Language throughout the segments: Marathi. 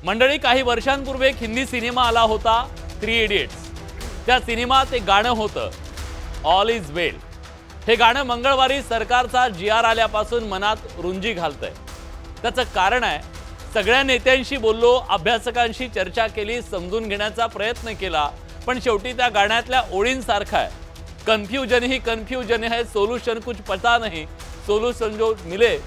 मंडळी, काही वर्षांपूर्वी एक हिंदी सिनेमा आला होता, 3 इडियट्स। त्या सिनेमात एक गाणं होतं, ऑल इज वेल। हे गाणं मंगळवारी सरकारचा GR आल्यापासून मनात रुंजी घालतंय। त्याचं कारण आहे, सगळ्या नेत्यांशी बोललो, अभ्यासकांशी चर्चा केली, समजून घेण्याचा प्रयत्न केला, पण शेवटी त्या गाण्यातल्या ओळींसारखा आहे, कन्फ्यूजन ही कन्फ्यूजन है, सोल्यूशन कुछ पता नहीं, सोल्यूशन जो मिले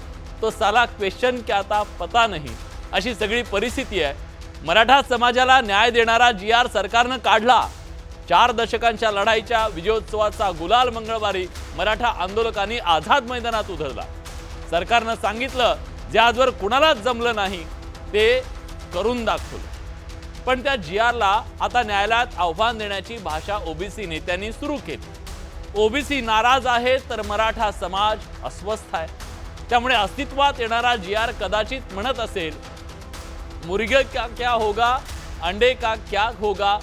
तो साला क्वेश्चन क्या था पता नहीं, अशी सगळी परिस्थिती आहे। मराठा समाजाला न्याय देणारा GR सरकारनं काढला। 4 दशकांच्या लढाईच्या विजयोत्सवाचा गुलाल मंगळवारी मराठा आंदोलकांनी आझाद मैदानात उधळला। सरकारनं सांगितलं, जे आजवर कुणालाच जमलं नाही ते करून दाखवलं। पण त्या GRला आता न्यायालयात आव्हान देण्याची भाषा ओबीसी नेत्यांनी सुरू केली। ओबीसी नाराज आहे तर मराठा समाज अस्वस्थ आहे। त्यामुळे अस्तित्वात येणारा GR कदाचित म्हणत असेल, मुर्गे का क्या होगा, अंडे का क्या होगा,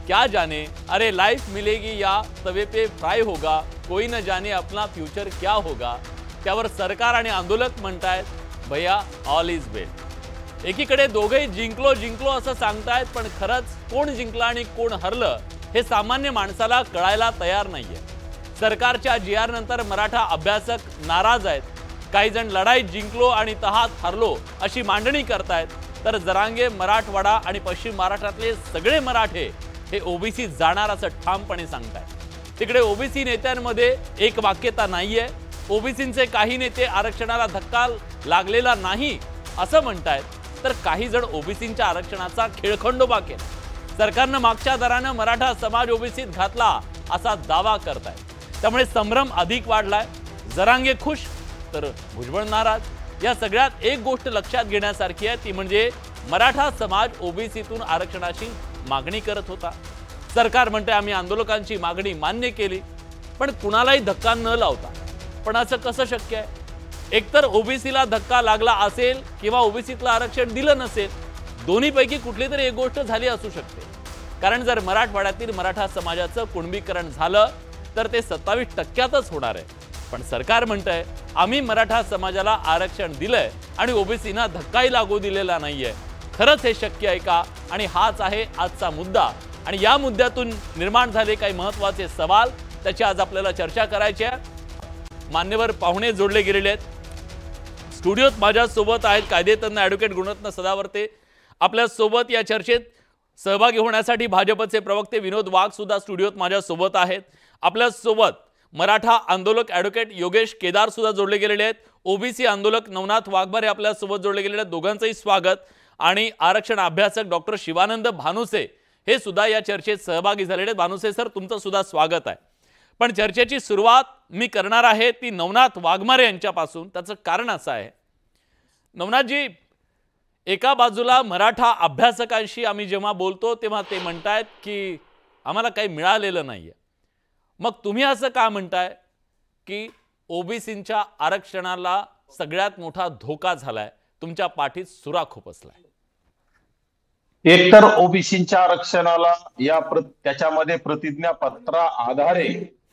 क्या जाने, अरे लाइफ मिलेगी या तवे पे फ्राई होगा, कोई न जाने अपना फ्यूचर क्या होगा। त्यावर सरकार आणि आंदोलक म्हणतायत, भैया ऑल इज वेल। एकीकडे दोघेही जिंकलो जिंकलो असं सांगतायत, पण खरंच कोण जिंकलं आणि कोण हरलं हे सामान्य माणसाला कळायला तयार नाहीये। सरकारच्या GR नंतर मराठा अभ्यासक नाराज आहेत। काही जण लढाई जिंकलो आणि तहात हरलो अशी मांडणी करतायत, तर जरांगे मराठवाडा आणि पश्चिम महाराष्ट्रातले सगळे मराठे हे ओबीसी जाणार असं ठामपणे सांगतायत। तिकडे ओबीसी नेत्यांमध्ये एक वाक्यता नाहीये। ओबीसींचे काही नेते आरक्षणाला धक्का लागलेला नाही असं म्हणतायत, तर काही जण ओबीसींच्या आरक्षणाचा खेळखंडोबा केला। सरकारनं मागच्या दरानं मराठा समाज ओबीसीत घातला असा दावा करतायत। त्यामुळे संभ्रम अधिक वाढलाय। जरांगे खुश तर भुजबळ नाराज। या सगळ्यात एक गोष्ट लक्षात घेण्यासारखी आहे, ती म्हणजे मराठा समाज ओबीसीतून आरक्षणाची मागणी करत होता। सरकार म्हणते आम्ही आंदोलकांची मागणी मान्य केली, पण कुणालाही धक्का न लावता। पण असं कसं शक्य आहे? एकतर ओबीसीला धक्का लागला असेल किंवा ओबीसीतलं आरक्षण दिलं नसेल, दोन्हीपैकी कुठली तरी एक गोष्ट झाली असू शकते। कारण जर मराठवाड्यातील मराठा समाजाचं कुणबीकरण झालं तर ते 27% होणार आहे। पण सरकार म्हणतंय आम्ही मराठा समाजाला आरक्षण दिलंय आणि ओबीसीना धक्काही लागू दिलेला नाहीये। खरंच हे शक्य आहे का? आणि हाच आहे आजचा मुद्दा। आणि या मुद्द्यातून निर्माण झाले काही महत्त्वाचे सवाल, त्याची आज आपल्याला चर्चा करायची आहे। मान्यवर पाहुणे जोडले गेलेले आहेत। स्टुडिओत माझ्यासोबत आहेत कायदेतज्ञ ॲडव्होकेट गुणरत्न सदावर्ते। आपल्या सोबत या चर्चेत सहभागी होण्यासाठी भाजपचे प्रवक्ते विनोद वाघ सुद्धा स्टुडिओत माझ्यासोबत आहेत। आपल्या सोबत मराठा आंदोलक ॲडव्होकेट योगेश केदार सुद्धा जोडले गेलेले आहेत। ओबीसी आंदोलक नवनाथ वाघमारे आपल्या सोबत जोडले गेलेले आहेत। दोघांचंही स्वागत। आणि आरक्षण अभ्यासक डॉक्टर शिवानंद भानुसे हे सुद्धा या चर्चेत सहभागी झालेले आहेत। भानुसे सर, तुमचं सुद्धा स्वागत आहे। पण चर्चेची सुरुवात मी करणार आहे ती नवनाथ वाघमारे यांच्यापासून। त्याचं कारण असं आहे, नवनाथजी, एका बाजूला मराठा अभ्यासकांशी आम्ही जेव्हा बोलतो तेव्हा ते म्हणतायत की आम्हाला काही मिळालेलं नाहीये। मग तुम्ही असं का म्हणताय की ओबीसींच्या आरक्षणाला सगळ्यात मोठा धोका झालाय, तुमच्या पाठीत सुरा खुपसलाय? एकतर ओबीसींच्या आरक्षणाला त्याच्यामध्ये प्रतिज्ञा पत्रा आधारे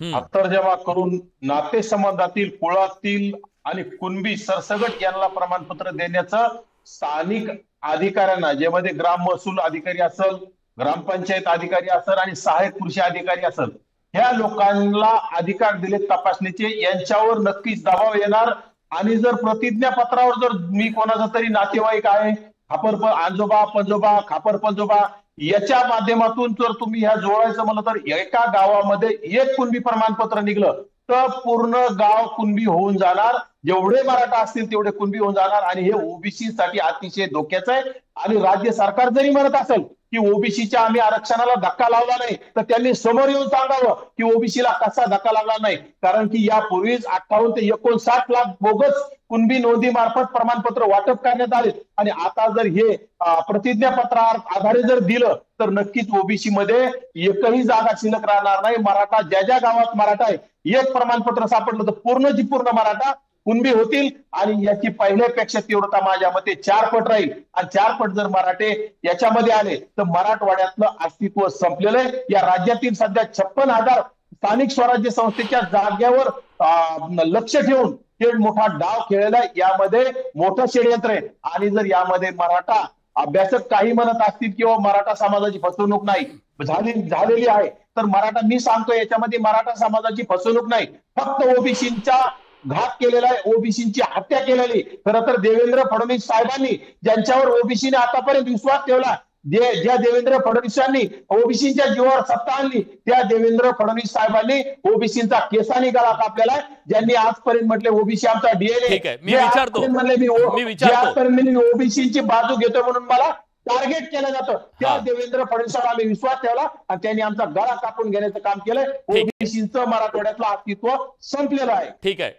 हत्तरजमा करून नातेसंबंधातील, कुळातील आणि कुणबी सरसगट यांना प्रमाणपत्र देण्याचं स्थानिक अधिकाऱ्यांना, ज्यामध्ये ग्राम महसूल अधिकारी असेल, ग्रामपंचायत अधिकारी असेल आणि सहाय्यक कृषी अधिकारी असेल, ह्या लोकांना अधिकार दिले तपासणीचे, यांच्यावर नक्कीच दबाव येणार। आणि जर प्रतिज्ञा पत्रावर जर मी कोणाचा तरी नातेवाईक आहे, आजोबा पंजोबा, खापर पंजोबा, याच्या माध्यमातून जर तुम्ही ह्या जोडायचं म्हणलं तर एका गावामध्ये एक कुणबी प्रमाणपत्र निघलं तर पूर्ण गाव कुणबी होऊन जाणार। जेवढे मराठा असतील तेवढे कुणबी होऊन जाणार आणि हे ओबीसी साठी अतिशय धोक्याचं आहे। आणि राज्य सरकार जरी म्हणत असेल की ओबीसीच्या आम्ही आरक्षणाला धक्का लावला नाही, तर त्यांनी समोर येऊन सांगावं की ओबीसीला कसा धक्का लागला नाही। कारण की यापूर्वीच 58 ते 59 लाख बोगस कुणबी नोंदी मार्फत प्रमाणपत्र वाटप करण्यात आले। आणि आता जर हे प्रतिज्ञापत्रा आधारे जर दिलं तर नक्कीच ओबीसी मध्ये एकही जागा शिल्लक राहणार नाही। मराठा ज्या गावात मराठा आहे, एक प्रमाणपत्र सापडलं तर पूर्णची पूर्ण मराठा कुणबी होतील। आणि याची पहिल्यापेक्षा तीव्रता माझ्या मते 4 पट राहील। आणि 4 पट जर मराठे याच्यामध्ये आले तर मराठवाड्यातलं अस्तित्व संपलेलं आहे। या राज्यातील सध्या 56,000 स्थानिक स्वराज्य संस्थेच्या जागेवर लक्ष ठेवून हे मोठा डाव खेळलेला आहे। यामध्ये मोठं षडयंत्र आहे। आणि जर यामध्ये मराठा अभ्यासक काही म्हणत असतील किंवा मराठा समाजाची फसवणूक नाही झालेली आहे, तर मी सांगतो याच्यामध्ये मराठा समाजाची फसवणूक नाही, फक्त ओबीसींचा घात केलेला आहे, ओबीसींची हत्या केलेली. खरं तर देवेंद्र फडणवीस साहेबांनी ज्यांच्यावर ओबीसीने आतापर्यंत विश्वास ठेवला, ज्या देवेंद्र फडणवीसांनी ओबीसीच्या जीवावर सत्ता आणली, त्या देवेंद्र फडणवीस साहेबांनी ओबीसीचा केसानी गळा कापलेला, ज्यांनी आजपर्यंत म्हटले ओबीसी आमचा डीएनए, मी ओबीसीची बाजू घेतो म्हणून मला टार्गेट केलं जातं, त्या देवेंद्र फडणवीसांना आम्ही विश्वास ठेवला आणि त्यांनी आमचा गळा कापून घेण्याचं काम केलंय. ओबीसीचं मराठवाड्यातलं अस्तित्व संपलेलं आहे. ठीक आहे.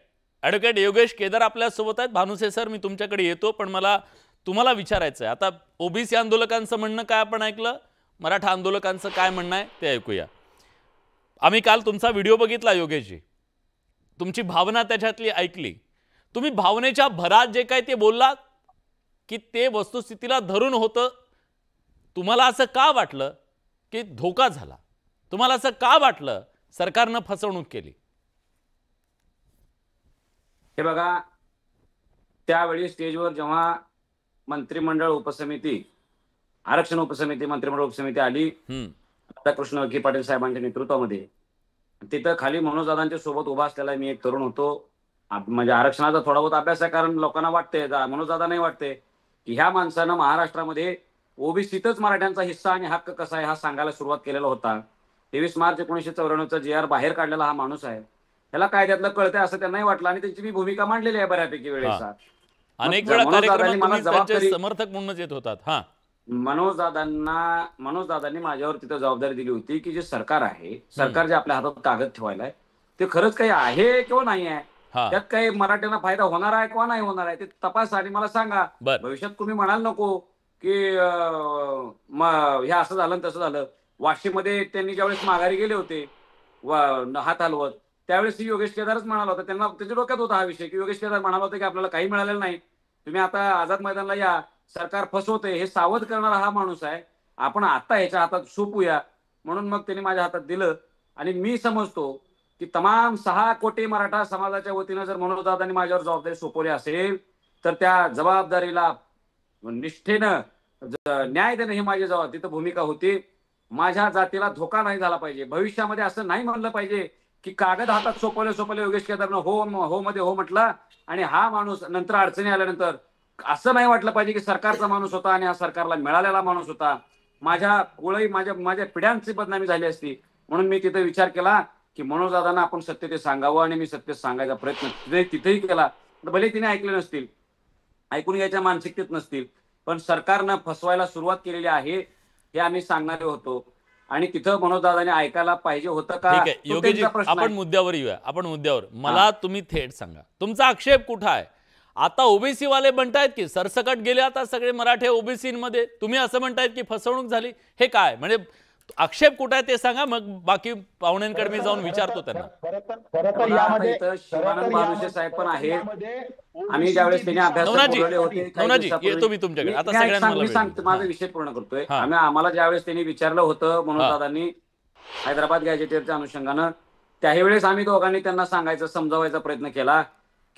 ॲडव्होकेट योगेश केदार आपल्या सोबत आहेत. भानुसे सर, मी तुमच्याकडे येतो, पण मला तुम्हाला विचारायचं आहे, आता ओबीसी आंदोलकांचं म्हणणं काय आपण ऐकलं, मराठा आंदोलकांचं काय म्हणणं आहे ते ऐकूया. आम्ही काल तुमचा व्हिडिओ बघितला योगेशजी, तुमची भावना त्याच्यातली ऐकली. तुम्ही भावनेच्या भरात जे काय ते बोललात की ते वस्तुस्थितीला धरून होतं. तुम्हाला असं का वाटलं की धोका झाला? तुम्हाला असं का वाटलं सरकारनं फसवणूक केली? हे बघा, त्यावेळी स्टेजवर जेव्हा मंत्रिमंडळ उपसमिती, आरक्षण उपसमिती, मंत्रिमंडळ उपसमिती आली राधाकृष्ण विखे पाटील साहेबांच्या नेतृत्वामध्ये, तिथं खाली मनोजदादांच्या सोबत उभा असलेला मी एक तरुण होतो. म्हणजे आरक्षणाचा थोडा बहुत अभ्यास आहे, कारण लोकांना वाटते, मनोजदादा नाही वाटते की ह्या माणसानं महाराष्ट्रामध्ये ओबीसीतच मराठ्यांचा हिस्सा आणि हक्क कसा आहे हा सांगायला सुरुवात केलेला होता. 23 मार्च 1994चा GR बाहेर काढलेला हा माणूस आहे. त्याला कायद्यातलं कळतंय असं त्यांनाही वाटलं आणि त्यांची मी भूमिका मांडलेली आहे बऱ्यापैकी वेळेस. अनेक वेळा कार्यक्रमात त्यांचे समर्थक म्हणूनच येत होतात. मनोजदादांनी माझ्यावर तिथं जबाबदारी दिली होती की जे सरकार आहे, सरकार जे आपल्या हातात कागद ठेवायला ते खरंच काही आहे किंवा नाही आहे, त्यात काही मराठ्यांना फायदा होणार आहे किंवा नाही होणार आहे ते तपासा आणि मला सांगा. भविष्यात तुम्ही म्हणाल नको की हे असं झालं तसं झालं. वाशीमध्ये त्यांनी ज्यावेळेस माघारी गेले होते हात हलवत, त्यावेळेस योगेश केदारच म्हणाला होता, त्यांना त्याच्या डोक्यात होता हा विषय की योगेश केदार म्हणाला होता की आपल्याला काही मिळालेलं नाही, तुम्ही आता आझाद मैदानला या, सरकार फसवते हे सावध करणारा हा माणूस आहे, आपण आता ह्याच्या हातात सोपूया. म्हणून मग त्यांनी माझ्या हातात दिलं आणि मी समजतो की तमाम 6 कोटी मराठा समाजाच्या वतीनं जर मनोजदादांनी माझ्यावर जबाबदारी सोपवली असेल तर त्या जबाबदारीला निष्ठेनं न्याय देणं ही माझी जबाबदारी तिथं भूमिका होती. माझ्या जातीला धोका नाही झाला पाहिजे. भविष्यामध्ये असं नाही म्हणलं पाहिजे की कागद हातात सोपवले योगेश केदारनं हो मध्ये हो म्हटलं आणि हा माणूस नंतर अडचणी आल्यानंतर असं नाही वाटलं पाहिजे की सरकारचा माणूस होता आणि हा सरकारला मिळालेला माणूस होता. माझ्या कुळही माझ्या पिढ्यांची बदनामी झाली असती. म्हणून मी तिथे विचार केला की मनोजदादांना आपण सत्य ते सांगावं आणि मी सत्य सांगायचा प्रयत्न तिथेही केला. भले तिने ऐकले नसतील, ऐकून घ्यायच्या मानसिकतेत नसतील, पण सरकारनं फसवायला सुरुवात केलेली आहे हे आम्ही सांगणारे होतो आणि तिथं मनोजदादांनी ऐकायला पाहिजे होतं का? योगेशजी, आपण मुद्द्यावर येऊया. आपण मुद्द्यावर मला तुम्ही थेट सांगा तुमचा आक्षेप कुठं आहे? आता ओबीसी वाले म्हणतायत की सरसकट गेले आता सगळे मराठे ओबीसीमध्ये, तुम्ही असं म्हणतायत की फसवणूक झाली. हे काय म्हणजे आक्षेप कुठं आहे ते सांगा, मग बाकी पाहुण्यांकडे मी जाऊन विचारतो त्यांना. शिवानंद भानुसे साहेब पण आहेत. आम्ही ज्यावेळेस त्यांनी अभ्यास येतो मी तुमच्याकडे. आता सगळ्यांना माझा विषय पूर्ण करतोय. आम्हाला ज्यावेळेस त्यांनी विचारलं होतं मनोजदादांनी हैदराबाद गॅजेटियरच्या अनुषंगानं, त्याही वेळेस आम्ही दोघांनी त्यांना सांगायचं समजावायचा प्रयत्न केला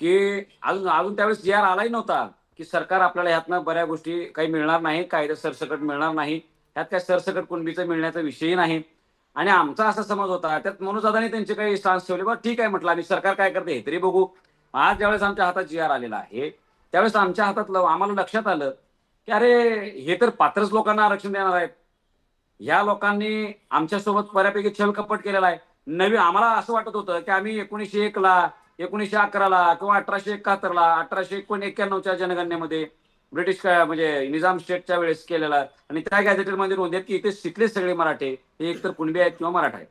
की अजून त्यावेळेस GR आलाही नव्हता की सरकार आपल्याला ह्यातनं बऱ्या गोष्टी काही मिळणार नाही, कायदा सरसकट मिळणार नाही, त्यात काय सरसकट कुणबीचं मिळण्याचा विषयही नाही. आणि आमचा असा समज होता, त्यात मनोजदादांनी त्यांचे काही स्टान्स ठेवले. बरं ठीक आहे म्हटलं, आणि सरकार काय करते हे तरी बघू. आज ज्यावेळेस आमच्या हातात GR आलेला आहे त्यावेळेस आमच्या हातात आम्हाला लक्षात आलं की अरे हे तर पात्रच लोकांना आरक्षण देणार आहेत. ह्या लोकांनी आमच्यासोबत बऱ्यापैकी छलकपट केलेला आहे. आम्हाला असं वाटत होतं की आम्ही 1901 ला, 1911 किंवा 1871 1891 जनगणनेमध्ये ब्रिटिश म्हणजे निजाम स्टेटच्या वेळेस केलेला आणि त्या गॅझेटमध्ये नोंद की इथे शिकले सगळे मराठे हे एकतर कुणबी आहेत किंवा मराठा आहेत.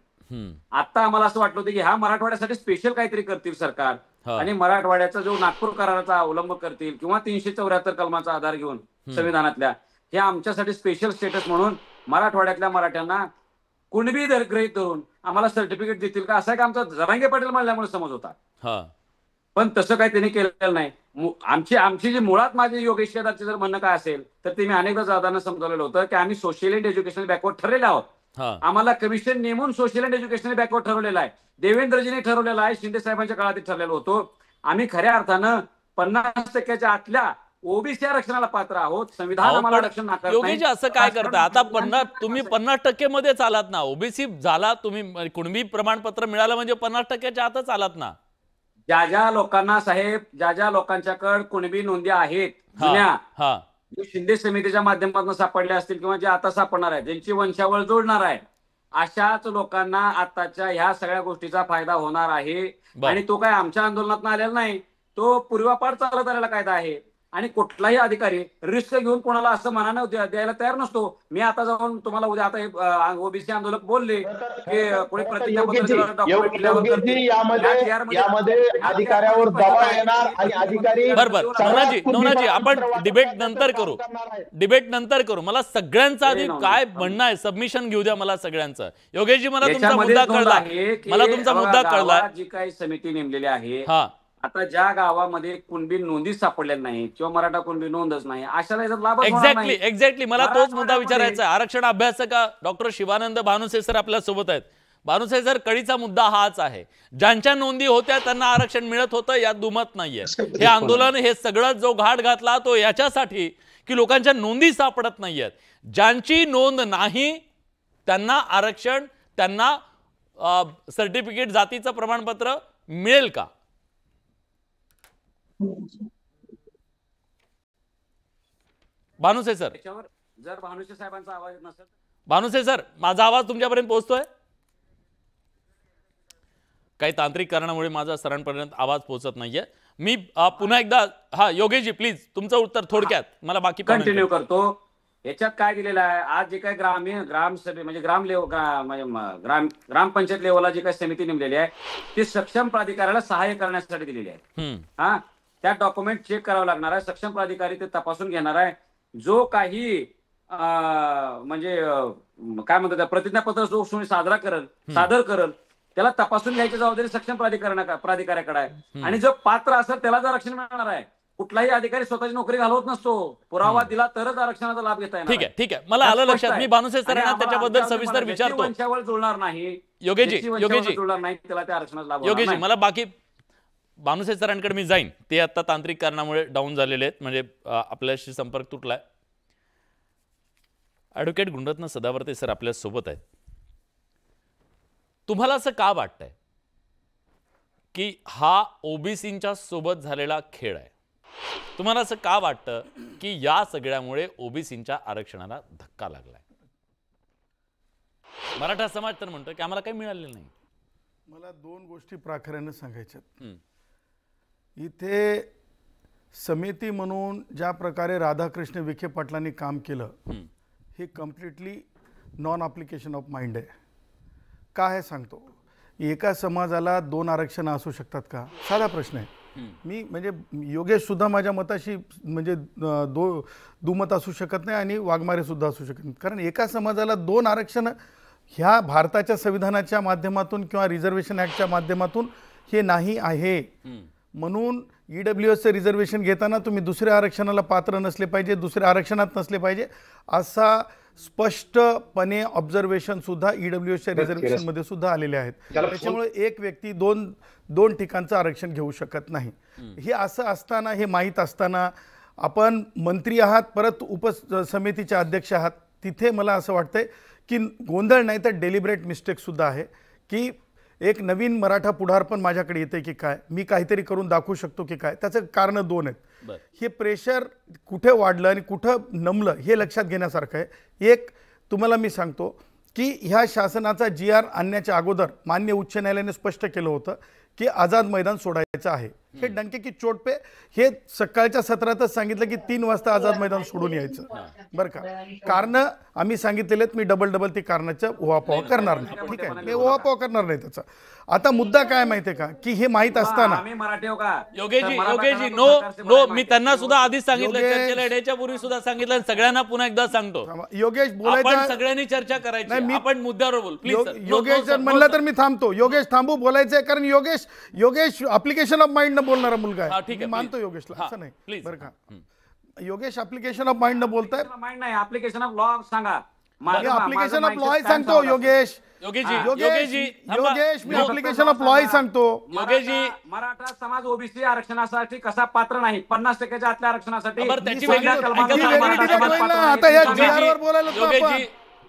आता आम्हाला असं वाटलं होतं की हा मराठवाड्यासाठी स्पेशल काहीतरी करतील सरकार आणि मराठवाड्याचा जो नागपूर कराराचा अवलंब करतील किंवा 374 कलमाचा आधार घेऊन संविधानातल्या हे आमच्यासाठी स्पेशल स्टेटस म्हणून मराठवाड्यातल्या मराठ्यांना कुणबी गृहीत धरून आम्हाला सर्टिफिकेट देतील का, असा एक आमचा जरांगे पाटील म्हणल्यामुळे समज होता. पण तसं काही त्यांनी केलेलं नाही. आमची जी मुळात माझे योगेश केदारचे जर म्हणणं काय असेल तर ते मी अनेकदा जाताना समजावलेलं होतं की आम्ही सोशल अँड एज्युकेशनल बॅकवर्ड ठरलेले आहोत. आम्हाला कमिशन नेमून सोशल अँड एज्युकेशनल बॅकवर्ड ठरवलेलं आहे. देवेंद्रजीने ठरवलेलं आहे, शिंदे साहेबांच्या काळात ठरलेलं होतं. आम्ही खऱ्या अर्थानं 50% आतल्या ओबीसी आरक्षणाला पात्र आहोत, संविधान आम्हाला आरक्षण नाकारत योगेश असं काय करता आता? तुम्ही 50% मध्येच आलात ना, ओबीसी झाला, तुम्ही कुणबी प्रमाणपत्र मिळालं म्हणजे 50%च्या आतच आलात ना. ज्या लोकांना साहेब, ज्या लोकांच्याकडे कुणबी नोंदी आहेत जुन्या, जे शिंदे समितीच्या माध्यमातून सापडले असतील किंवा जे आता सापडणार आहेत, ज्यांची वंशावळ जोडणार आहे, अशाच लोकांना आताच्या ह्या सगळ्या गोष्टीचा फायदा होणार आहे. आणि तो काय आमच्या आंदोलनात आलेला नाही, तो पूर्वापार चालत आलेला कायदा आहे. आणि कुठलाही अधिकारी रिस्क घेऊन कोणाला असं मनानं द्यायला तयार नसतो. मी आता जाऊन तुम्हाला उद्या आता ओबीसी आंदोलक बोलले की कोणी यामध्ये अधिकाऱ्यावर दबाव येणार आणि अधिकारी. नवनाजी आपण डिबेट नंतर करू. मला सगळ्यांचं आधी काय म्हणणं आहे सबमिशन घेऊ द्या मला सगळ्यांचं. योगेशजी मला तुमचा मुद्दा कळला. जी काही समिती नेमलेली आहे, आता ज्या गावामध्ये कुणबी नोंदी सापडल्या नाही किंवा मराठा कुणबी नोंदच नाही, अशाला याचा लाभ एक्झॅक्टली मला तोच मुद्दा विचारायचा आहे. आरक्षण अभ्यासक डॉक्टर शिवानंद भानुसे सर आपल्या सोबत आहेत. भानुसे सर, कळीचा मुद्दा हाच आहे, ज्यांच्या नोंदी होत्या त्यांना आरक्षण मिळत होतं, यात दुमत नाहीये. हे आंदोलन हे सगळं जो घाट घातला तो याच्यासाठी की लोकांच्या नोंदी सापडत नाहीयेत. ज्यांची नोंद नाही त्यांना आरक्षण, त्यांना सर्टिफिकेट, जातीचं प्रमाणपत्र मिळेल का? भानुसे सर, जर भानुसे साहेबांचा आवाज नसेल, भानुसे सर माझा आवाज तुमच्यापर्यंत पोहोचतोय? काही तांत्रिक कारणामुळे माझा सरांपर्यंत आवाज पोहोचत नाहीये. मी पुन्हा एकदा योगेशजी प्लीज तुमचं उत्तर थोडक्यात, मला बाकी कंटिन्यू करतो. याच्यात काय दिलेलं आहे, आज जे काही ग्रामसभे म्हणजे ग्रामपंचायत लेवलला जी काही समिती नेमलेली आहे ती सक्षम प्राधिकाऱ्याला सहाय्य करण्यासाठी दिलेली आहे. त्या डॉक्युमेंट चेक करावं लागणार आहे, सक्षम प्राधिकारी ते तपासून घेणार आहे. जो काही म्हणजे काय म्हणतात प्रतिज्ञापत्र जो सादर करल त्याला तपासून घ्यायची जबाबदारी सक्षम प्राधिकाऱ्याकडे आहे. आणि जो पात्र असेल त्यालाच आरक्षण मिळणार आहे. कुठलाही अधिकारी स्वतःची नोकरी घालवत नसतो, पुरावा दिला तरच आरक्षणाचा लाभ घेता येणार. ठीक आहे मला आलं लक्षात. मी भानुसे सरांना त्याच्याबद्दल सविस्तर विचारतो. वंशावळ जुळणार नाही योगेशजी, जुळणार नाही त्याला त्या आरक्षणाचा लाभ. योगेशजी मला बाकी भानुसे सरांकडे मी जाईन, ते आता तांत्रिक कारणामुळे डाऊन झालेले आहेत, म्हणजे आपल्याशी संपर्क तुटलाय. ॲडव्होकेट गुणरत्न सदावर्ते सर आपल्या सोबत आहेत. तुम्हाला असं का वाटतंय की हा ओबीसींच्या सोबत झालेला खेळ आहे? तुम्हाला असं का वाटतं की या सगळ्यामुळे ओबीसींच्या आरक्षणाला धक्का लागलाय? मराठा समाज तर म्हणतो की आम्हाला काही मिळालेलं नाही. मला दोन गोष्टी प्राखऱ्याने सांगायच्यात. इथे समिती म्हणून ज्या प्रकारे राधाकृष्ण विखे पाटलांनी काम केलं हे completely non application of mind आहे. का हे सांगतो. एका समाजाला 2 आरक्षण असू शकतात का? साधा प्रश्न आहे. मी म्हणजे योगेश सुद्धा माझ्या मताशी म्हणजे दुमत असू शकत नाही आणि वाघमारे सुद्धा असू शकत नाही. कारण एका समाजाला 2 आरक्षण ह्या भारताच्या संविधानाच्या माध्यमातून किंवा रिझर्वेशन ॲक्टच्या माध्यमातून हे नाही आहे. म्हणून ईडब्ल्यूएसचं रिझर्वेशन घेताना तुम्ही दुसऱ्या आरक्षणाला पात्र नसले पाहिजे, दुसऱ्या आरक्षणात नसले पाहिजे असा स्पष्टपणे ऑब्झर्वेशन सुद्धा ईडब्ल्यूएसच्या रिझर्वेशनमध्ये सुद्धा आलेले आहेत. त्याच्यामुळे एक व्यक्ती दोन ठिकाणचं आरक्षण घेऊ शकत नाही. हे असं असताना, हे माहीत असताना आपण मंत्री आहात, परत उपसमितीचे अध्यक्ष आहात, तिथे मला असं वाटतंय की गोंधळ नाही तर डेलिब्रेट मिस्टेकसुद्धा आहे की एक नवीन मराठा पुढारपण माझ्याकडे येते की काय, मी काहीतरी करून दाखवू शकतो की काय. त्याचं कारण 2 आहेत. हे प्रेशर कुठे वाढलं आणि कुठं नमलं हे लक्षात घेण्यासारखं आहे. एक तुम्हाला मी सांगतो की ह्या शासनाचा GR आणण्याच्या अगोदर माननीय उच्च न्यायालयाने स्पष्ट केलं होतं की आझाद मैदान सोडायचं आहे. हे डंके की चोट पे हे सकाळच्या सत्रातच सांगितलं की 3 वाजता आझाद मैदान सोडून यायचं. बरं का, कारण आम्ही सांगितलेले आहेत. मी डबल ती कारणाचं उहापोह करणार नाही. ठीक आहे, मी उहापोह करणार नाही त्याचा. आता मुद्दा काय माहितीये का की हे माहित असताना योगेशजी नो मी त्यांना सुद्धा आधीच सांगितलं, चर्चेला येण्याच्या पूर्वी सुद्धा सांगितलं, सगळ्यांना पुन्हा एकदा सांगतो. योगेश बोलायचं, सगळ्यांनी चर्चा करायची, आपण मुद्द्यावर बोल प्लीज. योगेश जर म्हणलं तर मी थांबतो. योगेश थांबू, बोलायचंय. कारण योगेश ऍप्लिकेशन ऑफ माइंड न बोलणारा मुलगा आहे. मी मानतो योगेशला, असं नाही बरं का. योगेश ऍप्लिकेशन ऑफ माइंड न बोलताय. माइंड नाही, ऍप्लिकेशन ऑफ लॉ सांगा. ऍप्लिकेशन ऑफ लॉ सांगतो योगेश. योगेश मी ऍप्लिकेशन ऑफ लॉ सांगतो. मराठा समाज ओबीसी आरक्षणासाठी कसा पात्र नाही, 50%च्या आतल्या आरक्षणासाठी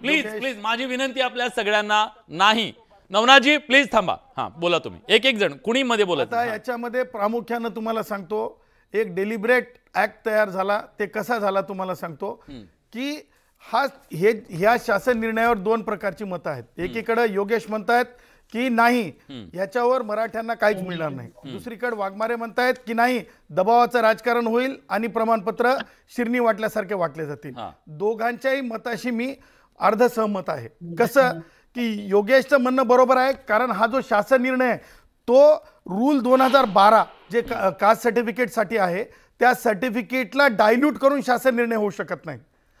प्लीज माझी विनंती आपल्या सगळ्यांना नाही. नवनाथजी प्लीज थांबा. हा बोला तुम्ही, एक जण कुणी मध्ये बोलत. याच्यामध्ये प्रामुख्यानं तुम्हाला सांगतो, एक डेलिब्रेट ऍक्ट तयार झाला. ते कसा झाला तुम्हाला सांगतो की ह्या शासन निर्णयावर दोन प्रकारची मतं आहेत. एकीकडे योगेश म्हणतायत की नाही याच्यावर मराठ्यांना काहीच मिळणार नाही, दुसरीकडे वाघमारे म्हणतायत की नाही दबावाचं राजकारण होईल आणि प्रमाणपत्र शिरणी वाटल्यासारखे वाटले जातील. दोघांच्याही मताशी मी अर्ध सहमत आहे. कसं की योगेशचं म्हणणं बरोबर आहे, कारण हा जो शासन निर्णय तो रूल 2012 जे कास्ट सर्टिफिकेटसाठी आहे त्या सर्टिफिकेटला डायल्यूट करून शासन निर्णय होऊ शकत नाही.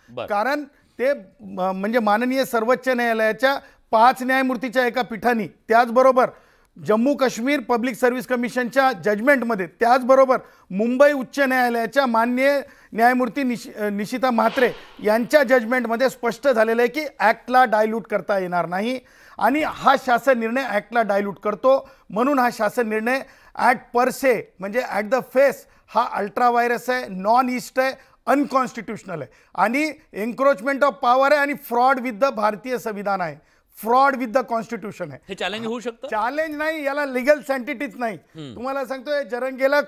कारण ते म्हणजे माननीय सर्वोच्च न्यायालयाच्या 5 न्यायमूर्तीच्या एका पीठाने, त्याचबरोबर जम्मू काश्मीर पब्लिक सर्व्हिस कमिशनच्या जजमेंटमध्ये, त्याचबरोबर मुंबई उच्च न्यायालयाच्या माननीय न्यायमूर्ती निशिता म्हात्रे यांच्या जजमेंटमध्ये स्पष्ट झालेलं आहे की ॲक्टला डायल्यूट करता येणार नाही आणि हा शासन निर्णय ॲक्टला डायल्यूट करतो. म्हणून हा शासन निर्णय ॲट पर से म्हणजे ॲट द फेस हा अल्ट्रा व्हायरस आहे, नॉन ईस्ट आहे, अनकॉन्स्टिट्युशनल आहे आणि एन्क्रोचमेंट ऑफ पॉवर आहे आणि फ्रॉड विथ द भारतीय संविधान आहे, फ्रॉड विथ द कॉन्स्टिट्यूशन आहे. हे चॅलेंज होऊ शकतं? चॅलेंज नाही, याला लिगल सँटिटीच नाही. तुम्हाला सांगतोय जरंगेला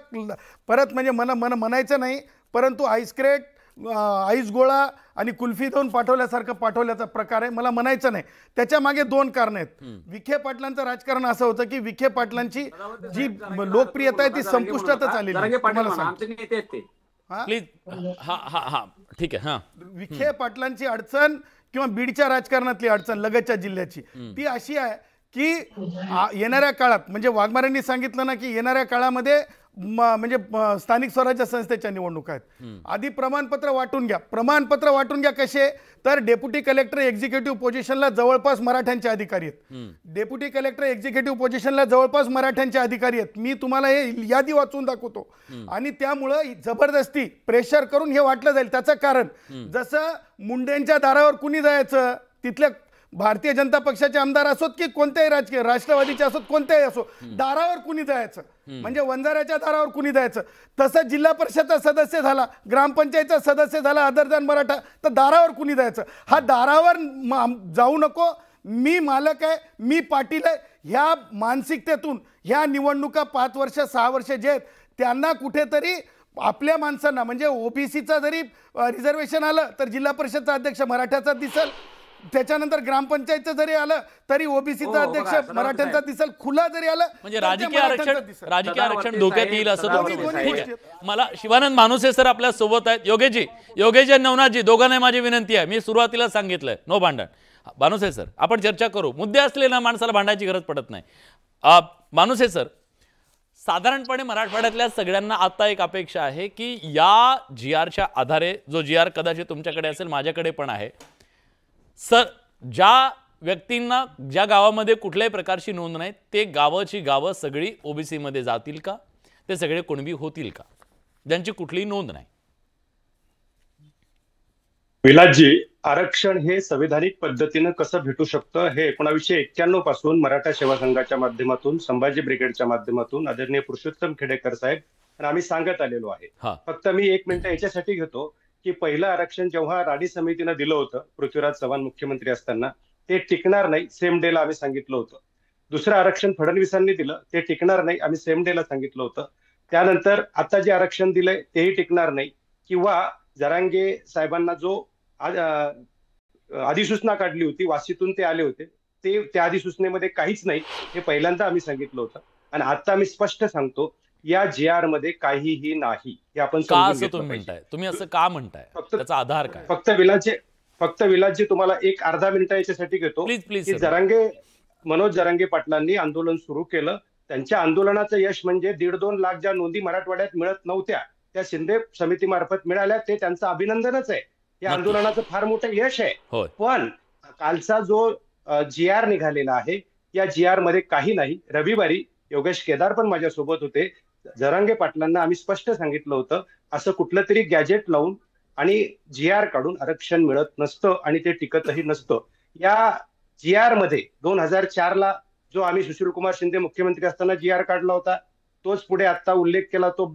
परत म्हणजे म्हणायचं नाही, परंतु आईस्क्रेट, आईस गोळा आणि कुल्फी देऊन पाठवल्याचा प्रकार आहे, मला म्हणायचं नाही. त्याच्या मागे दोन कारण आहेत. विखे पाटलांचं राजकारण असं होतं की विखे पाटलांची जी लोकप्रियता आहे ती संपुष्टातच आलेली. प्लीज हा ठीक आहे. विखे पाटलांची अडचण किंवा बीडच्या राजकारणातली अडचण लगतच्या जिल्ह्याची ती अशी आहे की येणाऱ्या काळात म्हणजे वाघमारेंनी सांगितलं ना की येणाऱ्या काळामध्ये म्हणजे स्थानिक स्वराज्य संस्थेच्या निवडणुका आहेत. आधी प्रमाणपत्र वाटून घ्या कसे, तर डेप्युटी कलेक्टर एक्झिक्युटिव्ह पोझिशनला जवळपास मराठ्यांचे अधिकारी आहेत. डेप्युटी कलेक्टर एक्झिक्युटिव्ह पोझिशनला जवळपास मराठ्यांचे अधिकारी आहेत. मी तुम्हाला हे यादी वाचून दाखवतो. आणि त्यामुळं जबरदस्ती प्रेशर करून हे वाटलं जाईल. त्याचं कारण जसं मुंडेंच्या दारावर कुणी जायचं, तिथल्या भारतीय जनता पक्षाचे आमदार असोत की कोणत्याही राजकीय राष्ट्रवादीचे असोत, कोणत्याही असो, दारावर कुणी जायचं म्हणजे वंजाऱ्याच्या दारावर कुणी जायचं. तसं जिल्हा परिषदचा सदस्य झाला, ग्रामपंचायतचा सदस्य झाला अदर दॅन मराठा, तर दारावर कुणी जायचं. हा दारावर जाऊ नको, मी मालक आहे, मी पाटील आहे, ह्या मानसिकतेतून ह्या निवडणुका 5 वर्ष 6 वर्ष जे आहेत त्यांना कुठेतरी आपल्या माणसांना म्हणजे ओबीसीचा जरी रिझर्वेशन आलं तर जिल्हा परिषदचा अध्यक्ष मराठ्याचा दिसेल, त्याच्यानंतर ग्रामपंचायतचं जरी आलं तरी ओबीसीचा अध्यक्ष मराठ्यांचा दिसेल, खुला जरी आलं म्हणजे राजकीय आरक्षण धोक्यात येईल असं. मला शिवानंद मानुसे सर आपल्या सोबत आहेत. योगेश आणि नवनाथजी दोघांना माझी विनंती आहे, मी सुरुवातीला सांगितलंय नो भांडण. मानुसे सर आपण चर्चा करू, मुद्दे असले ना माणसाला भांडायची गरज पडत नाही. मानुसे सर, साधारणपणे मराठवाड्यातल्या सगळ्यांना आता एक अपेक्षा आहे की या GRच्या आधारे, जो GR कदाचित तुमच्याकडे असेल माझ्याकडे पण आहे सर, ज्या व्यक्तींना ज्या गावामध्ये कुठल्याही प्रकारची नोंद नाही ते गावं सगळी ओबीसी मध्ये जातील का? ते सगळे कुणबी होतील का ज्यांची कुठलीही नोंद नाही? विलासजी, आरक्षण हे संवैधानिक पद्धतीनं कसं भेटू शकतं हे 1991 पासून मराठा सेवा संघाच्या माध्यमातून, संभाजी ब्रिगेडच्या माध्यमातून आदरणीय पुरुषोत्तम खेडेकर साहेब आणि आम्ही सांगत आलेलो आहे. फक्त मी 1 मिनिट याच्यासाठी घेतो की पहिलं आरक्षण जेव्हा राणी समितीनं दिलं होतं पृथ्वीराज चव्हाण मुख्यमंत्री असताना, ते टिकणार नाही, सेम डेला आम्ही सांगितलं होतं. दुसरं आरक्षण फडणवीसांनी दिलं, ते टिकणार नाही, आम्ही सेम डेला सांगितलं होतं. त्यानंतर आता जे आरक्षण दिलंय तेही टिकणार नाही, किंवा जरांगे साहेबांना जो अधिसूचना काढली होती, वाशीतून ते आले होते, ते त्या अधिसूचनेमध्ये काहीच नाही, हे पहिल्यांदा आम्ही सांगितलं होतं. आणि आता मी स्पष्ट सांगतो, या GR मध्ये काहीही नाही, हे आपण तुम्ही असं का म्हणताय? त्याचा आधार काय? फक्त विलासजी तुम्हाला एक अर्धा मिनिट याच्यासाठी घेतो. प्लीज. मनोज जरांगे पाटलांनी आंदोलन सुरू केलं, त्यांच्या आंदोलनाचं यश म्हणजे 1.5-2 लाख ज्या नोंदी मराठवाड्यात मिळत नव्हत्या त्या शिंदे समितीमार्फत मिळाल्या, ते त्यांचं अभिनंदनच आहे. या आंदोलनाचं फार मोठं यश आहे. पण कालचा जो GR निघालेला आहे या GR मध्ये काही नाही. रविवारी योगेश केदार पण माझ्यासोबत होते. जरांगे पाटलांना आम्ही स्पष्ट सांगितलं होतं, असं कुठलं तरी गॅजेट लावून आणि GR काढून आरक्षण मिळत नसतं आणि ते टिकतही नसतं. या GR मध्ये 2004ला जो आम्ही सुशीलकुमार शिंदे मुख्यमंत्री असताना GR काढला होता, तोच पुढे आता उल्लेख केला तो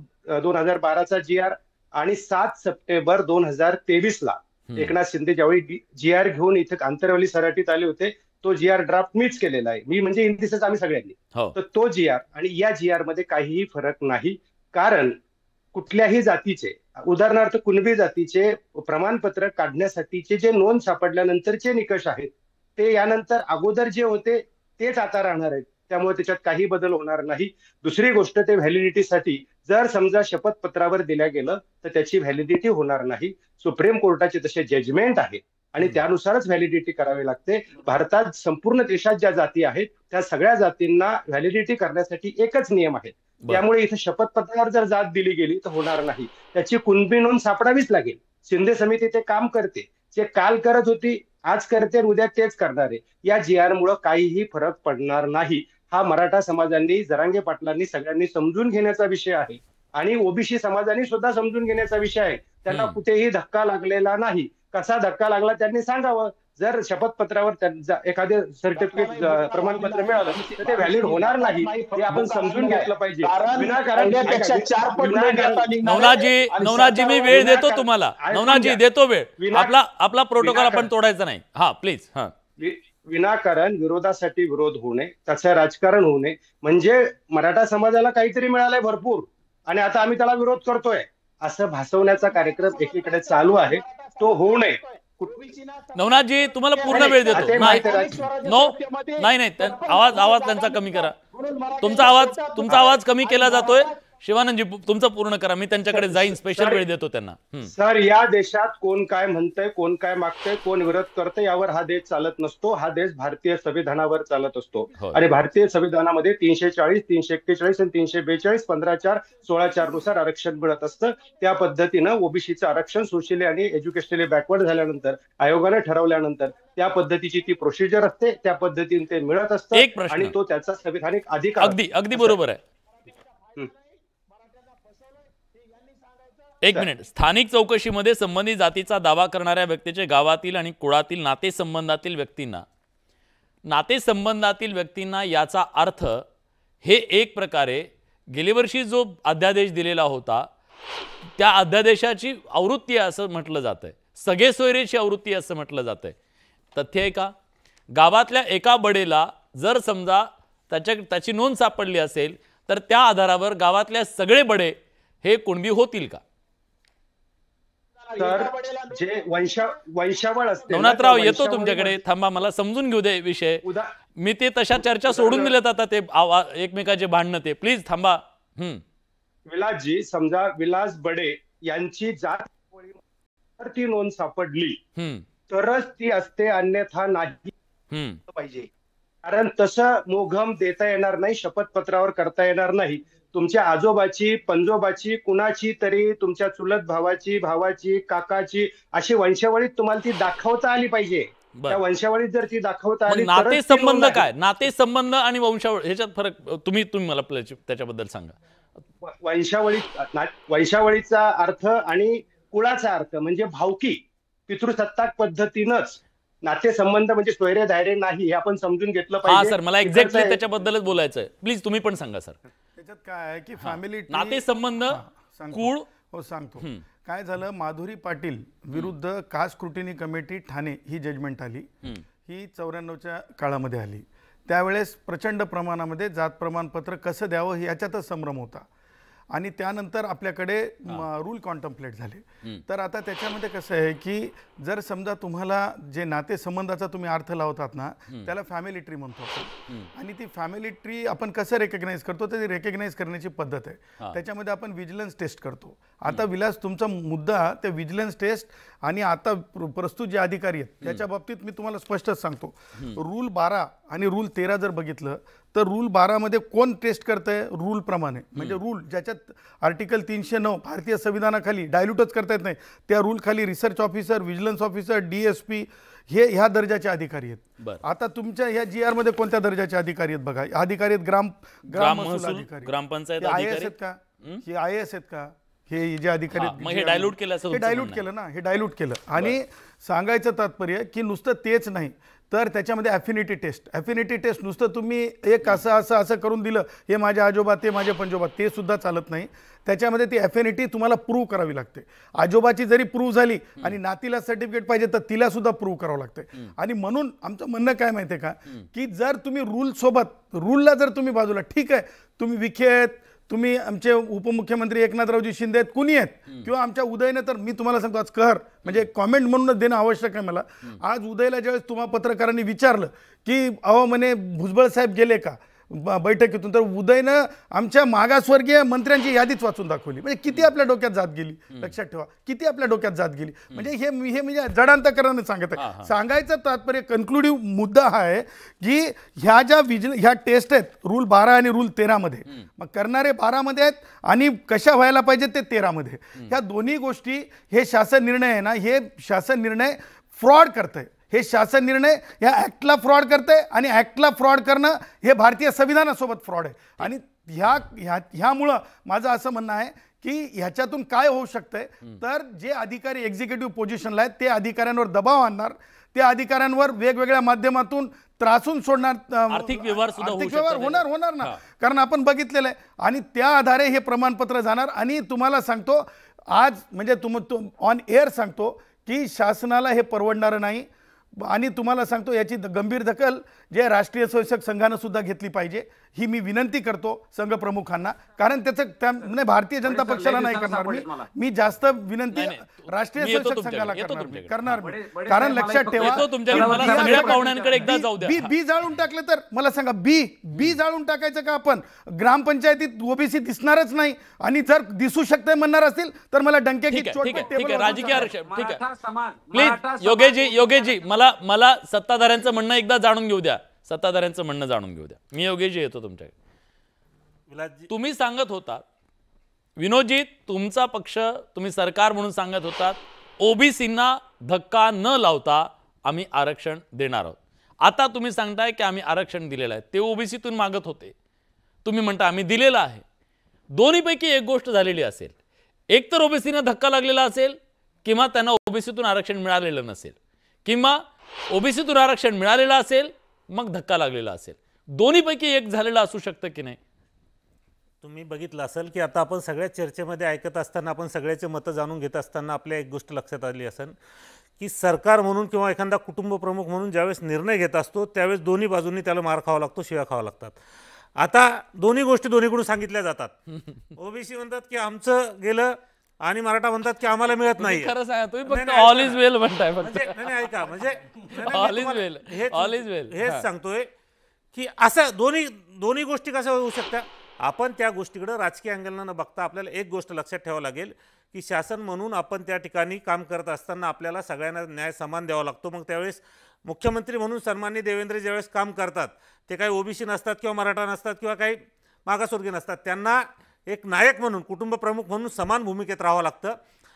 2012चा GR, आणि 7 सप्टेंबर 2023ला एकनाथ शिंदे ज्यावेळी GR घेऊन इथे आंतरवली सराटीत आले होते, तो GR ड्राफ्ट मीच केलेला आहे. मी म्हणजे इन द सेन्स आम्ही सगळ्यांनी. तर तो GR आणि या GR मध्ये काहीही फरक नाही. कारण कुठल्याही जातीचे, उदाहरणार्थ कुणबी जातीचे प्रमाणपत्र काढण्यासाठीचे जे नोंद सापडल्यानंतरचे निकष आहेत, ते यानंतर अगोदर जे होते तेच आता राहणार आहेत. त्यामुळे त्याच्यात काही बदल होणार नाही. दुसरी गोष्ट, ते व्हॅलिडिटीसाठी जर समजा शपथपत्रावर दिल्या गेलं तर त्याची व्हॅलिडिटी होणार नाही. सुप्रीम कोर्टाचे तसे जजमेंट आहे आणि त्यानुसारच व्हॅलिडिटी करावी लागते. भारतात संपूर्ण देशात ज्या जाती आहेत त्या सगळ्या जातींना व्हॅलिडिटी करण्यासाठी एकच नियम आहे. त्यामुळे इथे शपथपत्रावर जर जात दिली गेली तर होणार नाही. त्याची कुणबी नोंद सापडावीच लागेल. शिंदे समिती ते काम करते. जे काल करत होती आज करते आणि उद्या तेच करणार आहे. या GR मुळे काहीही फरक पडणार नाही. हा मराठा समाजांनी, जरांगे पाटलांनी सगळ्यांनी समजून घेण्याचा विषय आहे आणि ओबीसी समाजाने सुद्धा समजून घेण्याचा विषय आहे. त्यांना कुठेही धक्का लागलेला नाही. कसा धक्का लागला त्यांनी सांगावं. जर शपथपत्रावर एखादे सर्टिफिकेट प्रमाणपत्र मिळालं तर ते व्हॅलिड होणार नाही, हे आपण समजून घेतलं पाहिजे. विनाकारण नवनाथजी मी वेळ देतो तुम्हाला. नवनाथजी देतो वेळ. आपला प्रोटोकॉल आपण तोडायचा नाही. हा प्लीज. हा, विनाकारण विरोधासाठी विरोध होऊ नये, त्याचं राजकारण होऊ नये. म्हणजे मराठा समाजाला काहीतरी मिळालंय भरपूर आणि आता आम्ही त्याला विरोध करतोय असं भासवण्याचा कार्यक्रम एकीकडे चालू आहे. तो होऊ नये. नवनाथजी तुम्हाला पूर्ण वेळ देतो. नाही आवाज त्यांचा कमी करा. तुमचा आवाज कमी केला जातोय. शिवानंदजी तुमचं पूर्ण करा. मी त्यांच्याकडे जाईन, स्पेशल वेळ देतो त्यांना. सर, या देशात कोण काय म्हणतंय, कोण काय मागतंय, कोण विरोध करतंय यावर हा देश चालत नसतो. हा देश भारतीय संविधानावर चालत असतो आणि भारतीय संविधानामध्ये 340, 341 आणि 342, 15(4), 16(4) नुसार आरक्षण मिळत असतं. त्या पद्धतीनं ओबीसीचं आरक्षण सोशली आणि एज्युकेशनली बॅकवर्ड झाल्यानंतर, आयोगाने ठरवल्यानंतर त्या पद्धतीची ती प्रोसिजर असते. त्या पद्धतीने ते मिळत असतं आणि तो त्याचा संविधानिक अधिकार. अगदी बरोबर आहे. एक मिनिट. स्थानिक चौकशीमध्ये संबंधित जातीचा दावा करणाऱ्या व्यक्तीचे गावातील आणि कुळातील नातेसंबंधातील व्यक्तींना याचा अर्थ हे एक प्रकारे गेल्या वर्षी जो अध्यादेश दिलेला होता त्या अध्यादेशाची आवृत्ती आहे असं म्हटलं जातंय. सगळे सोयरेची आवृत्ती असं म्हटलं जातंय. तथ्य आहे का? गावातल्या एका बडेला जर समजा त्याची नोंद सापडली असेल तर त्या आधारावर गावातल्या सगळे बडे हे कुणबी होतील का? तर जे वंशावळ असते. नवनाथराव येतो तुमच्याकडे. थांबा, मला समजून घेऊ दे विषय. मी ते तशा चर्चा सोडून दिल्यात आता. ते एकमेकाचे भांडणं ते प्लीज थांबा. विलासजी, समजा विलास बडे यांची जात ती नोंद सापडली तरच ती असते, अन्यथा नाही पाहिजे. कारण तसं मोघम देता येणार नाही, शपथपत्रावर करता येणार नाही. तुमच्या आजोबाची, पंजोबाची, कुणाची तरी, तुमच्या चुलत भावाची, काकाची, अशी वंशावळीत तुम्हाला ती दाखवता आली पाहिजे. त्या वंशावळीत जर ती दाखवता आली, नातेसंबंध काय, नातेसंबंध आणि वंशावळ ह्याच्यात फरक तुम्ही मला त्याच्याबद्दल सांगा. वंशावळीचा अर्थ आणि कुळाचा अर्थ म्हणजे भावकी, पितृसत्ताक पद्धतीनंच. नातेसंबंध म्हणजे सोयरे दायरे नाही, हे आपण समजून घेतलं पाहिजे. सर, मला एक्झॅक्टली त्याच्याबद्दलच बोलायचं आहे. प्लीज तुम्ही पण सांगा सर. त्याच्यात काय आहे की फॅमिली नातेसंबंध, कुळ. हो सांगतो. काय झालं, माधुरी पाटील विरुद्ध कास्ट स्क्रुटिनी कमिटी ठाणे ही जजमेंट आली. ही 94च्या काळामध्ये आली. त्यावेळेस प्रचंड प्रमाणामध्ये जात प्रमाणपत्र कसं द्यावं याच्यातच संभ्रम होता आणि त्यानंतर आपल्याकडे रूल कॉन्टम्प्लेट झाले. तर आता त्याच्यामध्ये कसं आहे की जर समजा तुम्हाला जे नातेसंबंधाचा तुम्ही अर्थ लावतात ना, त्याला फॅमिली ट्री म्हणतो आणि ती फॅमिली ट्री आपण कसं रेकग्नाइज करतो, तर ती रेकग्नाइज करण्याची पद्धत आहे. त्याच्यामध्ये आपण विजिलन्स टेस्ट करतो. आता विलास तुमचा मुद्दा त्या विजिलन्स टेस्ट आणि आता प्रस्तुत जे अधिकारी आहेत त्याच्या बाबतीत मी तुम्हाला स्पष्टच सांगतो. रूल 12 आणि रूल 13 जर बघितलं तर रूल 12 मध्ये कोण टेस्ट करतंय, रूल प्रमाणे. म्हणजे रूल ज्याच्यात आर्टिकल 309 भारतीय संविधानाखाली डायल्यूटच करता येत नाही, त्या रूल खाली research officer, vigilance officer, DSP हे ह्या दर्जाचे अधिकारी आहेत. आता तुमच्या ह्या GR मध्ये कोणत्या दर्जाचे अधिकारी आहेत बघा. अधिकारी आहेत ग्राम महसूल अधिकारी, ग्रामपंचायत IAS आहेत का? हे IAS आहेत का? हे जे अधिकारी मग हे डायल्यूट केलं असं हे तुमचं डायल्यूट म्हणणं केलं ना, हे डायल्यूट केलं. आणि सांगायचं तात्पर्य की नुसतं तेच नाही तर त्याच्यामध्ये ॲफिनिटी टेस्ट नुसतं तुम्ही एक असं करून दिलं, हे माझे आजोबा ते माझे पंजोबा, ते सुद्धा चालत नाही. त्याच्यामध्ये ती ॲफिनिटी तुम्हाला प्रूव्ह करावी लागते. आजोबाची जरी प्रूव्ह झाली आणि नातीला सर्टिफिकेट पाहिजे तर तिला सुद्धा प्रूव्ह करावं लागते. आणि म्हणून आमचं म्हणणं काय माहिती आहे का, की जर तुम्ही रूलला जर तुम्ही बाजूला, ठीक आहे तुम्ही विखे आहेत, तुम्ही आमचे उपमुख्यमंत्री एकनाथरावजी शिंदे आहेत, कुणी आहेत, किंवा आमच्या उदयने, तर मी तुम्हाला सांगतो आज कहर म्हणजे कॉमेंट म्हणूनच देणं आवश्यक आहे मला. आज उदयला ज्यावेळेस तुम्हा पत्रकारांनी विचारलं की अहो म्हणे भुजबळ साहेब गेले का बैठकीतून, तर उदयनं आमच्या मागासवर्गीय मंत्र्यांची यादीच वाचून दाखवली. म्हणजे किती आपल्या डोक्यात जात गेली, लक्षात ठेवा, किती आपल्या डोक्यात जात गेली. म्हणजे हे म्हणजे जडांतकरणाने सांगत आहे. सांगायचं तात्पर्य कन्क्लुडिव्ह मुद्दा हा आहे की ह्या ज्या ह्या टेस्ट आहेत रूल 12 आणि रूल 13 मध्ये, मग करणारे 12 मध्ये आहेत आणि कशा व्हायला पाहिजेत ते 13 मध्ये. ह्या दोन्ही गोष्टी, हे शासन निर्णय आहे ना, हे शासन निर्णय फ्रॉड करतंय. हे शासन निर्णय या ॲक्टला फ्रॉड करते आणि ॲक्टला फ्रॉड करणं हे भारतीय संविधानासोबत फ्रॉड आहे. आणि ह्यामुळं माझं असं म्हणणं आहे की ह्याच्यातून काय होऊ शकतंय, तर जे अधिकारी एक्झिक्युटिव्ह पोझिशनला आहेत ते अधिकाऱ्यांवर दबाव आणणार, त्या अधिकाऱ्यांवर वेगवेगळ्या माध्यमातून त्रासून सोडणार, आर्थिक व्यवहार होणार ना, कारण आपण बघितलेलं आहे. आणि त्या आधारे हे प्रमाणपत्र जाणार. आणि तुम्हाला सांगतो आज म्हणजे ऑन एअर सांगतो की शासनाला हे परवडणारं नाही. आणि तुम्हाला सांगतो याची गंभीर दखल जे राष्ट्रीय स्वयंसेवक संघानं सुद्धा घेतली पाहिजे, ही मी विनंती करतो संघ प्रमुखांना. कारण त्याचं भारतीय जनता पक्षाला नाही करणार मी जास्त विनंती राष्ट्रीय स्वयंसेवक संघाला करणार. कारण लक्षात ठेवा, बी जाळून टाकलं तर मला सांगा, बी जाळून टाकायचं का आपण? ग्रामपंचायतीत ओबीसी दिसणारच नाही. आणि जर दिसू शकते म्हणणार असतील तर मला डंके की राजकीय आरक्षण. ठीक आहे प्लीज योगेशजी मला सत्ताधाऱ्यांचं म्हणणं एकदा जाणून घेऊ द्या. सत्ताधाऱ्यांचं म्हणणं जाणून घेऊ द्या. मी योगेशजी येतो तुमच्याकडे. तुम्ही सांगत होता विनोदजी, तुमचा पक्ष, तुम्ही सरकार म्हणून सांगत होतात ओबीसींना धक्का न लावता आम्ही आरक्षण देणार आहोत. आता तुम्ही सांगताय की आम्ही आरक्षण दिलेलं आहे. ते ओबीसीतून मागत होते, तुम्ही म्हणता आम्ही दिलेलं आहे. दोन्हीपैकी एक गोष्ट झालेली असेल. एक तर ओबीसींना धक्का लागलेला असेल किंवा त्यांना ओबीसीतून आरक्षण मिळालेलं नसेल, किंवा ओबीसीतून आरक्षण मिळालेलं असेल मग धक्का लागलेला असेल. दोन्हीपैकी एक झालेलं असू शकतं की नाही? तुम्ही बघितलं असेल की आता आपण सगळ्या चर्चेमध्ये ऐकत असताना, आपण सगळ्याचे मतं जाणून घेत असताना आपल्या एक गोष्ट लक्षात आली असेल की सरकार म्हणून किंवा एखादा कुटुंब प्रमुख म्हणून ज्यावेळेस निर्णय घेत असतो त्यावेळेस दोन्ही बाजूंनी त्याला मार खावा लागतो, शिव्या खावा लागतात. आता दोन्ही गोष्टी दोन्हीकडून सांगितल्या जातात. ओबीसी म्हणतात की आमचं गेलं आणि मराठा म्हणतात की आम्हाला मिळत नाही. खरं सांगा, तुम्ही फक्त ऑल इज वेल म्हणताय. नाही ऐका, म्हणजे all is well, all is well हेच सांगतोय की असं दोन्ही गोष्टी कशा होऊ शकतात. आपण त्या गोष्टीकडे राजकीय अँगलनं न बघता आपल्याला एक गोष्ट लक्षात ठेवावं लागेल की शासन म्हणून आपण त्या ठिकाणी काम करत असताना आपल्याला सगळ्यांना न्याय समान द्यावा लागतो. मग त्यावेळेस मुख्यमंत्री म्हणून सन्माननीय देवेंद्र ज्यावेळेस काम करतात ते काही ओबीसी नसतात किंवा मराठा नसतात किंवा काही मागासवर्गीय नसतात, त्यांना एक नायक म्हणून, कुटुंब प्रमुख म्हणून समान भूमिकेत राहावं लागतं.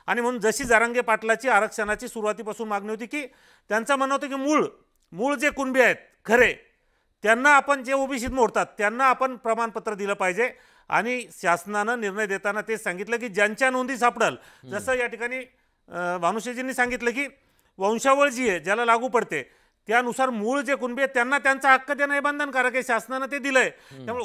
आणि म्हणून जशी जरांगे पाटलाची आरक्षणाची सुरुवातीपासून मागणी होती की त्यांचं म्हणणं होतं की मूळ जे कुणबी आहेत खरे, त्यांना आपण जे ओबीसीत मोडतात त्यांना आपण प्रमाणपत्र दिलं पाहिजे. आणि शासनानं निर्णय देताना ते सांगितलं की ज्यांच्या नोंदी सापडल, जसं या ठिकाणी भानुशाजींनी सांगितलं की वंशावळ जी आहे ज्याला लागू पडते त्यानुसार मूळ जे कुणबी आहेत त्यांना त्यांचा हक्क देणं हे बंधनकारक आहे. शासनानं ते दिलंय. त्यामुळे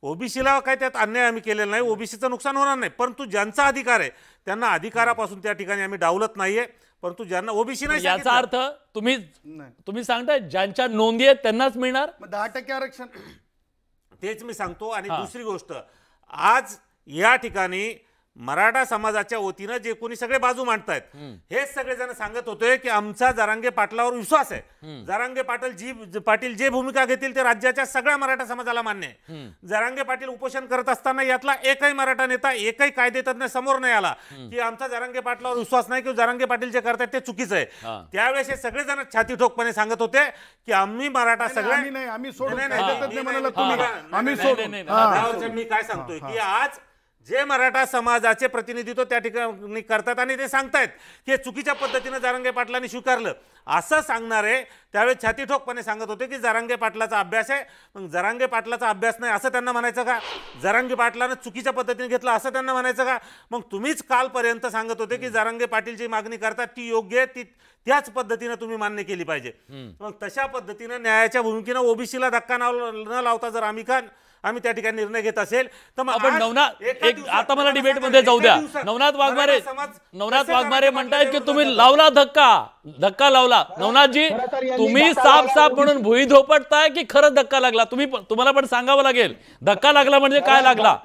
ओबीसीला काय त्यात अन्याय आम्ही केलेला नाही, ओबीसीचं नुकसान होणार नाही. परंतु ज्यांचा अधिकार आहे त्यांना अधिकारापासून त्या ठिकाणी आम्ही डावलत नाहीये. परंतु ज्यांना ओबीसी नाही, याचा अर्थ तुम्ही सांगताय ज्यांच्या नोंदी आहेत त्यांनाच मिळणार 10% आरक्षण. तेच मी सांगतो. आणि दुसरी गोष्ट, आज या ठिकाणी मराठा समाजाच्या वतीनं जे कोणी सगळे बाजू मांडतायत हेच सगळेजण सांगत होते की आमचा जरांगे पाटलावर विश्वास आहे. जरांगे पाटील जे भूमिका घेतील ते राज्याच्या सगळ्या मराठा समाजाला मान्य आहे. जरांगे पाटील उपोषण करत असताना यातला एकही मराठा नेता, एकही कायदेतज्ञ समोर नाही आला की आमचा जरांगे पाटलावर विश्वास नाही किंवा जरांगे पाटील जे करतात ते चुकीचं आहे. त्यावेळेस हे सगळेजण छाती ठोकपणे सांगत होते की आम्ही मराठा सगळे, मी काय सांगतोय की आज जे मराठा समाजाचे प्रतिनिधित्व त्या ठिकाणी करतात आणि ते सांगतायत की चुकीच्या पद्धतीने जरांगे पाटलांनी स्वीकारलं असं सांगणारे त्यावेळेस छातीठोकपणे सांगत होते की जरांगे पाटलाचा अभ्यास आहे. मग जरांगे पाटलाचा अभ्यास नाही असं त्यांना म्हणायचं का? जरांगे पाटलानं चुकीच्या पद्धतीने घेतलं असं त्यांना म्हणायचं का? मग तुम्हीच कालपर्यंत सांगत होते की जरांगे पाटील जी मागणी करतात ती योग्य आहे, ती त्याच पद्धतीने तुम्ही मान्य केली पाहिजे. मग तशा पद्धतीने न्यायाच्या भूमिकेनं ओबीसीला धक्का न लावता जर आम्ही त्या ठिकाणी निर्णय घेत असेल तर मग आपण आता मला डिबेटमध्ये जाऊ द्या. नवनाथ वाघमारे म्हणतायत की तुम्ही लावला धक्का लावला. नवनाथजी, तुम्ही साफ म्हणून भुई धोपटताय की खरंच धक्का लागला? तुम्हाला पण सांगावं लागेल, धक्का लागला म्हणजे काय लागला?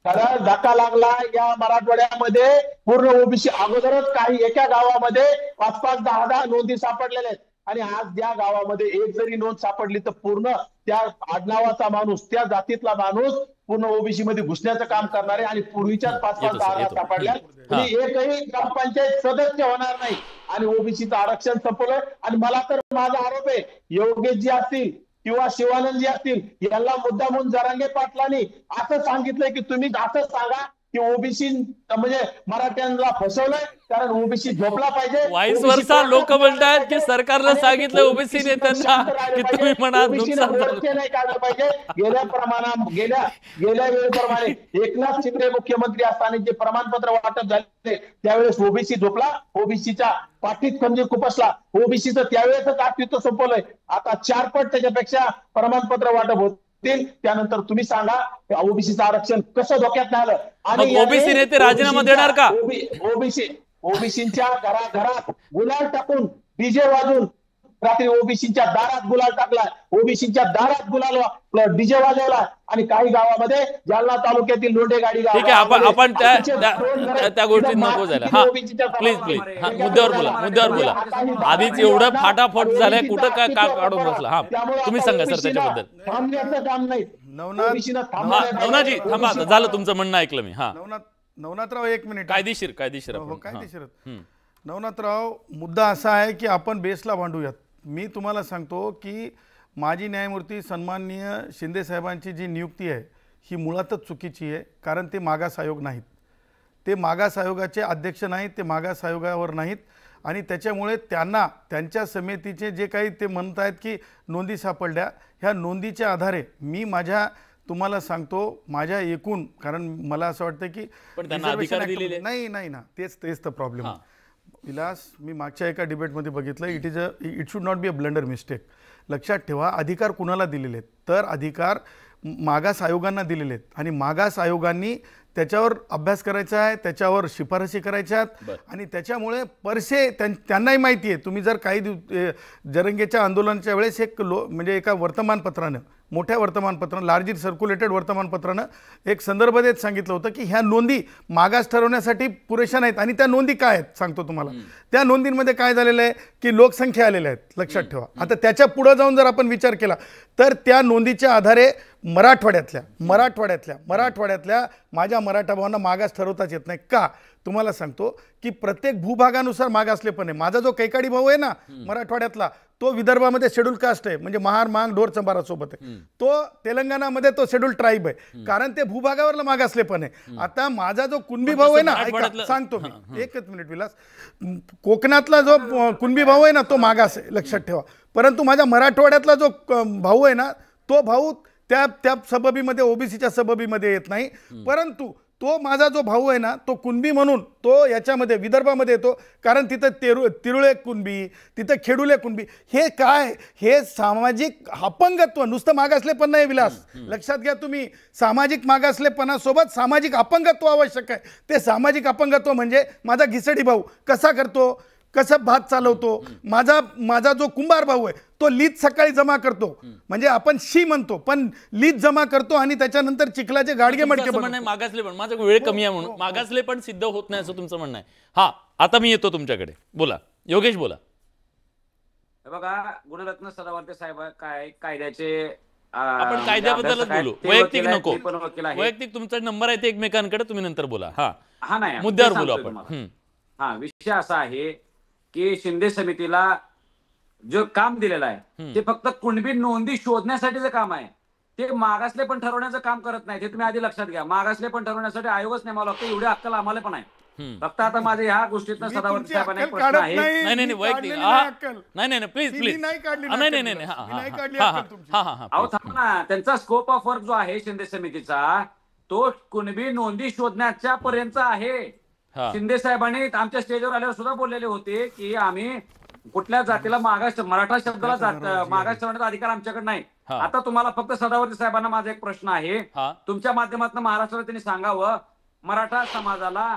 खरंच धक्का लागला. या मराठवाड्यामध्ये पूर्ण ओबीसी अगोदरच काही एका गावामध्ये 5-5, 10-10 नोंदी सापडलेल्या आहेत. आणि आज ज्या गावामध्ये एक जरी नोंद सापडली तर पूर्ण त्या आडनावाचा माणूस, त्या जातीतला माणूस पूर्ण ओबीसी मध्ये घुसण्याचं काम करणारे आणि पूर्वीच्याच 5-5, 10 सापडल्या. एकही ग्रामपंचायत सदस्य होणार नाही आणि ओबीसीचं आरक्षण संपवलंय. आणि मला तर माझा आरोप आहे, योगेशजी असतील किंवा शिवानंदजी असतील, यांना मुद्दामून जरांगे पाटलांनी असं सांगितलंय की तुम्ही असं सांगा की ओबीसी म्हणजे मराठ्यांना फसवलंय कारण ओबीसी झोपला पाहिजे. वाईस वर्षा लोक म्हणतात की सरकारला सांगितलं ओबीसी नेत्यांना की तुम्ही म्हणा नाही काढलं पाहिजे. गेल्या वेळेप्रमाणे एकनाथ शिंदे मुख्यमंत्री असताना जे प्रमाणपत्र वाटप झाले त्यावेळेस ओबीसी झोपला, ओबीसीच्या पाठीत खंजीर खुपसला, ओबीसीचं त्यावेळेसच अस्तित्व संपवलंय. आता 4 पट त्याच्यापेक्षा प्रमाणपत्र वाटप होत. त्यानंतर तुम्ही सांगा ओबीसीचं आरक्षण कसं धोक्यात आलं. आणि ओबीसी नेते राजीनामा देणार का? ओबीसीच्या घरात गुलाल टाकून डीजे वाजून रात्री ओबीसीच्या दारात गुलाल टाकला, ओबीसीच्या दारात गुलाल डीजे वाजवला. आणि काही गावामध्ये जालना तालुक्यातील लोंढे गाडी गाव. ठीक आहे, आपण त्या गोष्टीत नको जायला. हा प्लीज मुद्द्यावर बोला. आधीच एवढं फाटाफट झालंय, कुठं काय काढून बसला? हा तुम्ही सांगा सर त्याच्याबद्दल. थांबण्याचं काम नाही. नवनाथजी थांबा, झालं तुमचं म्हणणं ऐकलं मी. हा नवनाथराव 1 मिनिट. कायदेशीर कायदेशीर. नवनाथराव, मुद्दा असा आहे की आपण बेसला भांडूयात. मी तुम्हाला सांगतो की माजी न्यायमूर्ती सन्माननीय शिंदे साहेबांची जी नियुक्ती आहे ही मुळातच चुकीची आहे. कारण ते मागास आयोग नाहीत, ते मागास आयोगाचे अध्यक्ष नाहीत, ते मागास आयोगावर नाहीत. आणि त्याच्यामुळे त्यांना त्यांच्या समितीचे जे काही ते म्हणत आहेत की नोंदी सापडल्या, ह्या नोंदीच्या आधारे मी तुम्हाला सांगतो माझ्या एकूण, कारण मला असं वाटतं की नाही ना, तेच तर प्रॉब्लेम. विलास, मी मागच्या एका डिबेटमध्ये बघितलं, it should not be a blunder mistake. लक्षात ठेवा, अधिकार कुणाला दिलेले आहेत? तर अधिकार मागास आयोगांना दिलेले आहेत आणि मागास आयोगांनी त्याच्यावर अभ्यास करायचा आहे, त्याच्यावर शिफारसी करायच्या आहेत. आणि त्याच्यामुळे परसे त्यांनाही माहिती आहे. तुम्ही जर काही जरंगेच्या आंदोलनाच्या वेळेस म्हणजे एका वर्तमानपत्रानं, मोठ्या वर्तमानपत्रानं, लार्जली सर्क्युलेटेड वर्तमानपत्रानं एक संदर्भ देत सांगितलं होतं की ह्या नोंदी मागास ठरवण्यासाठी पुरेशा नाहीत. आणि त्या नोंदी काय आहेत सांगतो तुम्हाला. त्या नोंदींमध्ये काय झालेलं आहे की लोकसंख्या आलेल्या आहेत. लक्षात ठेवा. आता त्याच्या पुढे जाऊन जर आपण विचार केला तर त्या नोंदीच्या आधारे मराठवाड्यातल्या माझ्या मराठा भावांना मागास ठरवताच येत नाही. का? तुम्हाला सांगतो की प्रत्येक भूभागानुसार मागासलेपण आहे. माझा जो कैकाडी भाऊ आहे ना मराठवाड्यातला, तो विदर्भामध्ये शेड्यूल कास्ट आहे, म्हणजे महार, मांग, ढोर, चंबारा सोबत आहे. तो तेलंगणामध्ये तो शेड्यूल ट्राईब आहे, कारण ते भूभागावरला मागासलेपण आहे. आता माझा जो कुणबी भाऊ आहे ना, सांगतो मी, एकच मिनिट विलास, कोकणातला जो कुणबी भाऊ आहे ना तो मागास आहे, लक्षात ठेवा. परंतु माझ्या मराठवाड्यातला जो भाऊ आहे ना, तो भाऊ त्या सबबीमध्ये, ओबीसीच्या सबबीमध्ये येत नाही. परंतु तो माझा जो भाऊ आहे ना, तो कुणबी म्हणून तो याच्यामध्ये विदर्भामध्ये येतो, कारण तिथं तिरुळे कुणबी, तिथं खेडुले कुणबी. हे काय? हे सामाजिक अपंगत्व, नुसतं मागासलेपण नाही विलास, लक्षात घ्या तुम्ही. सामाजिक मागासलेपणासोबत सामाजिक अपंगत्व आवश्यक आहे. ते सामाजिक अपंगत्व म्हणजे माझा घिसडी भाऊ कसा करतो, कसं भात चालवतो, माझा जो कुंभार भाऊ आहे तो लीज सकाळी जमा करतो, म्हणजे आपण शी म्हणतो पण लीज जमा करतो आणि त्याच्यानंतर चिखलाचे गाडगे मडके. मागासले पण माझा वेळ कमी आहे म्हणून मागासले पण सिद्ध होत नाही असं तुमचं म्हणणं आहे. हा, आता मी येतो तुमच्याकडे. बोला योगेश, बोला. बघा, गुणरत्न सदावर्ते साहेब काय कायद्याचे, आपण कायद्याबद्दलच बोलू, वैयक्तिक नको. वैयक्तिक तुमचा नंबर आहे ते एकमेकांकडे, तुम्ही नंतर बोला. हा नाही, मुद्द्यावर बोलू आपण. हा, विषय असा आहे की शिंदे समितीला जो काम दिलेलं आहे ते फक्त कुणबी नोंदी शोधण्यासाठीचं काम आहे. ते मागासले पण ठरवण्याचं काम करत नाही. हे तुम्ही आधी लक्षात घ्या. मागासले पण ठरवण्यासाठी आयोगच नेमावा लागतो, एवढी अक्कल आम्हाला पण आहे. फक्त आता माझ्या ह्या गोष्टीतनं मी सदावर्ती तुमची साहेबांना एक अक्कल प्रश्न काढत आहे. नाही. नाही नाही मी वैयक्तिक काढलेली नाही अक्कल. नाही प्लीज ती प्लीज मी नाही काढली नाही अक्कल नाही तुला. मी नाही काढली हा अक्कल तुमची. अहो थांबा ना, त्यांचा स्कोप ऑफ वर्क जो आहे शिंदे समितीचा तो कुणबी नोंदी शोधण्याच्या पर्यंत आहे. हा. शिंदे साहेबांनी आमच्या स्टेजवर आल्यावर सुद्धा बोललेले होते की आम्ही कुठल्या जातीला मागास, मराठा शब्दाला मागास ठेवण्याचा अधिकार आमच्याकडे नाही. हा. आता तुम्हाला फक्त सदावर्ती साहेबांना माझा एक प्रश्न आहे, हा. तुमच्या माध्यमातून महाराष्ट्राला त्यांनी सांगावं, मराठा समाजाला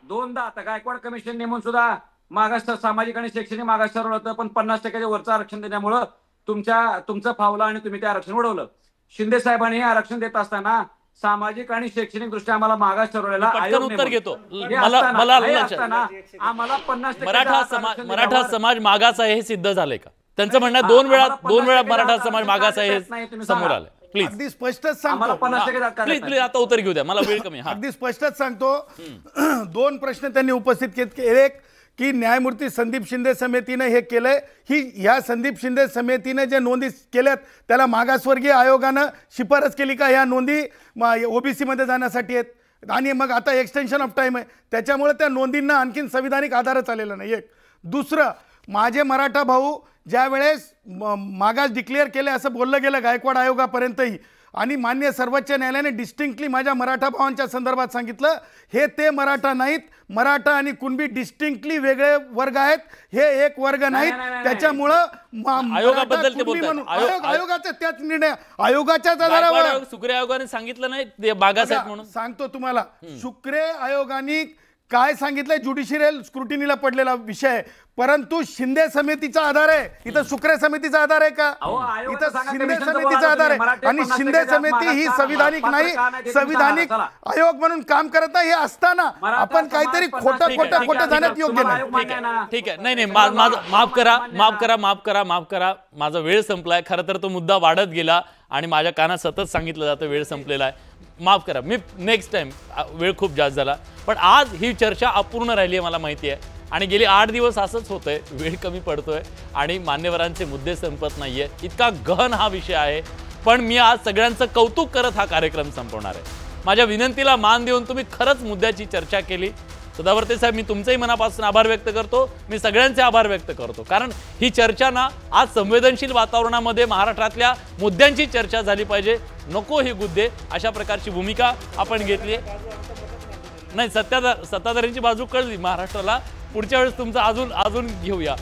2दा आता गायकवाड कमिशन नेमून सुद्धा मागास, सामाजिक आणि शैक्षणिक मागास ठरवलं होतं, पण 50% वरचं आरक्षण देण्यामुळं तुमचं फावलं आणि तुम्ही ते आरक्षण उडवलं. शिंदे साहेबांनी आरक्षण देत असताना सामाजिक आणि शैक्षणिक दृष्ट्या आम्हाला मागास ठरवलेला पटकन आयोग उत्तर नेमून. घेतो. हे मला असताना लक्षात आम्हाला 50% मराठा समाज मागास आहे हे सिद्ध झालंय का? त्यांचं म्हणणं आहे, दोन वेळा मराठा समाज मागास आहे हे समोर आलंय. प्लीज अगदी स्पष्टच आम्हाला सांगतो 50% प्लीज प्लीज आता उत्तर घेऊ द्या, मला वेळ कमी. हा अगदी स्पष्टच सांगतो. 2 प्रश्न त्यांनी उपस्थित केले. एक की न्यायमूर्ती संदीप शिंदे समितीने हे केलंय, ह्या संदीप शिंदे समितीने जे नोंदी केल्यात त्याला मागासवर्गीय आयोगानं शिफारस केली का ह्या नोंदी ओबीसी मध्ये जाण्यासाठी आहेत, आणि मग आता एक्सटेन्शन ऑफ टाइम आहे त्याच्यामुळे त्या नोंदींना आणखीन संविधानिक आधारच आलेला नाही. एक दुसरं, माझे मराठा भाऊ ज्या वेळेस मागास डिक्लेअर केले असं बोललं गेलं गायकवाड आयोगापर्यंतही, आणि मान्य सर्वोच्च न्यायालयाने डिस्टिंक्टली माझ्या मराठा भावांच्या संदर्भात सांगितलं हे ते मराठा नाहीत, मराठा आणि कुणबी डिस्टिंक्टली वेगळे वर्ग आहेत, हे एक वर्ग नाहीत. त्याच्यामुळं आयोगाबद्दल ते बोलतात. आयोगाचा त्याच निर्णय आयोगाच्याच आधारावर शुक्रे आयोगाने सांगितलं नाही ते मागास आहेत म्हणून. सांगतो तुम्हाला, शुक्रे आयोगाने काय सांगितलंय, ज्युडिशियल स्क्रुटिनीला पडलेला विषय आहे, परंतु शिंदे समितीचा आधार आहे. इथं शुक्रे समितीचा आधार आहे का? इथं शिंदे समितीचा आधार आहे, आणि शिंदे समिती ही संविधानिक नाही, संविधानिक आयोग म्हणून काम करत नाही. हे असताना आपण काहीतरी खोटं जाण्यात योग्य नाही. ठीक आहे. नाही माफ करा, माझा वेळ संपलाय. खरं तर तो मुद्दा वाढत गेला आणि माझ्या कानात सतत सांगितलं जातं वेळ संपलेला आहे. माफ करा, मी नेक्स्ट टाइम, वेळ खूप जास्त झाला. पण आज ही चर्चा अपूर्ण राहिली आहे मला माहिती आहे, आणि गेली 8 दिवस असंच होतंय, वेळ कमी पडतोय आणि मान्यवरांचे मुद्दे संपत नाहीये. इतका गहन हा विषय आहे. पण मी आज सगळ्यांचं कौतुक करत हा कार्यक्रम संपवणार आहे. माझ्या विनंतीला मान देऊन तुम्ही खरंच मुद्द्याची चर्चा केली. सदावर्ते साहेब, मी तुमचेही मनापासून आभार व्यक्त करतो. मी सगळ्यांचे आभार व्यक्त करतो, कारण ही चर्चा ना आज संवेदनशील वातावरणामध्ये महाराष्ट्रातल्या मुद्द्यांची चर्चा झाली पाहिजे. नको ही गुद्दे, अशा प्रकारची भूमिका आपण घेतली. नाही, सत्ताधाऱ्यांची बाजू कळली महाराष्ट्राला. पुढच्या वेळेस तुमचं अजून घेऊया.